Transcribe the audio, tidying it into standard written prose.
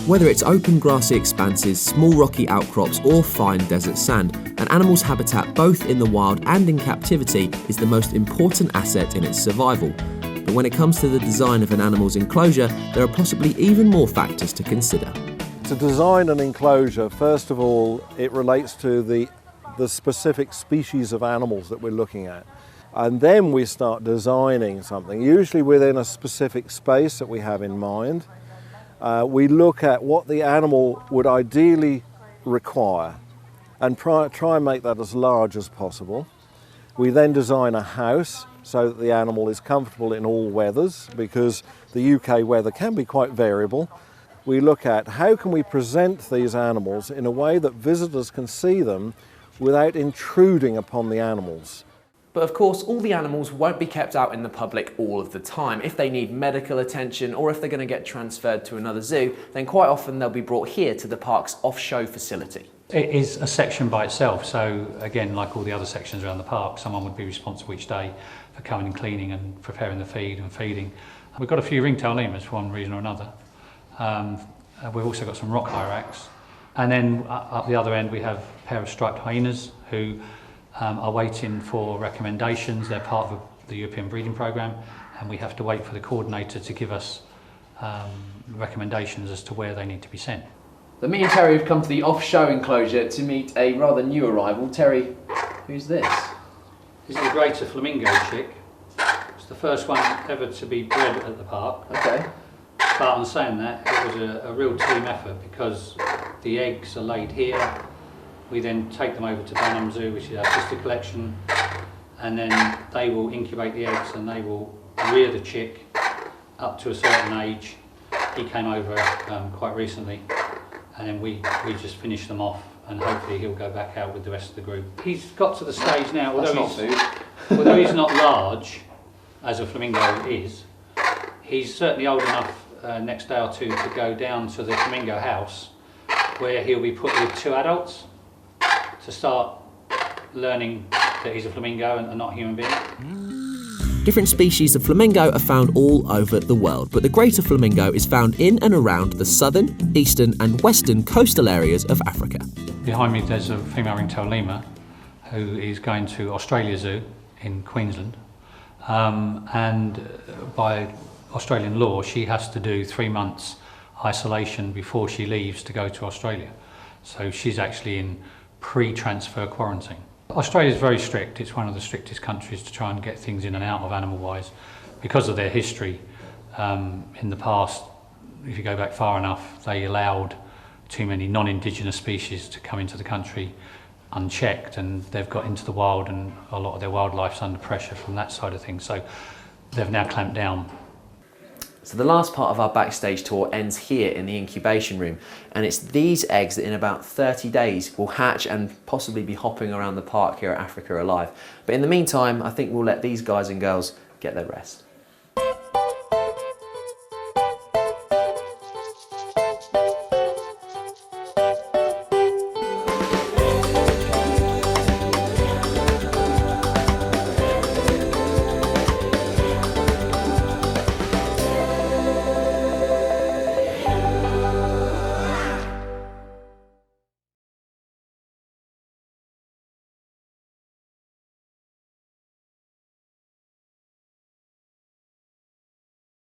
Whether it's open grassy expanses, small rocky outcrops or fine desert sand, an animal's habitat both in the wild and in captivity is the most important asset in its survival. But when it comes to the design of an animal's enclosure, there are possibly even more factors to consider. To design an enclosure, first of all, it relates to the specific species of animals that we're looking at. And then we start designing something, usually within a specific space that we have in mind. We look at what the animal would ideally require and try and make that as large as possible. We then design a house so that the animal is comfortable in all weathers, because the UK weather can be quite variable. We look at how can we present these animals in a way that visitors can see them without intruding upon the animals. But of course, all the animals won't be kept out in the public all of the time. If they need medical attention or if they're going to get transferred to another zoo, then quite often they'll be brought here to the park's off-show facility. It is a section by itself, so again, like all the other sections around the park, someone would be responsible each day for coming and cleaning and preparing the feed and feeding. We've got a few ringtail lemurs for one reason or another. We've also got some rock hyrax. And then up the other end we have a pair of striped hyenas who are waiting for recommendations. They're part of the European breeding programme, and we have to wait for the coordinator to give us recommendations as to where they need to be sent. But me and Terry have come to the off-show enclosure to meet a rather new arrival. Terry, who's this? This is a greater flamingo chick. It's the first one ever to be bred at the park. Okay. But on saying that, it was a real team effort, because the eggs are laid here. We then take them over to Banham Zoo, which is our sister collection, and then they will incubate the eggs and they will rear the chick up to a certain age. He came over quite recently, and then we just finish them off, and hopefully he'll go back out with the rest of the group. He's got to the stage now, although he's not large, as a flamingo is, he's certainly old enough next day or two to go down to the flamingo house, where he'll be put with two adults to start learning that he's a flamingo and not a human being. Different species of flamingo are found all over the world, but the greater flamingo is found in and around the southern, eastern and western coastal areas of Africa. Behind me there's a female ringtail lemur who is going to Australia Zoo in Queensland, and by Australian law she has to do 3 months isolation before she leaves to go to Australia. So she's actually in pre-transfer quarantine. Australia is very strict. It's one of the strictest countries to try and get things in and out of animal-wise because of their history. In the past, if you go back far enough, they allowed too many non-indigenous species to come into the country unchecked, and they've got into the wild, and a lot of their wildlife's under pressure from that side of things. So they've now clamped down. So the last part of our backstage tour ends here in the incubation room, and it's these eggs that in about 30 days will hatch and possibly be hopping around the park here at Africa Alive. But in the meantime, I think we'll let these guys and girls get their rest.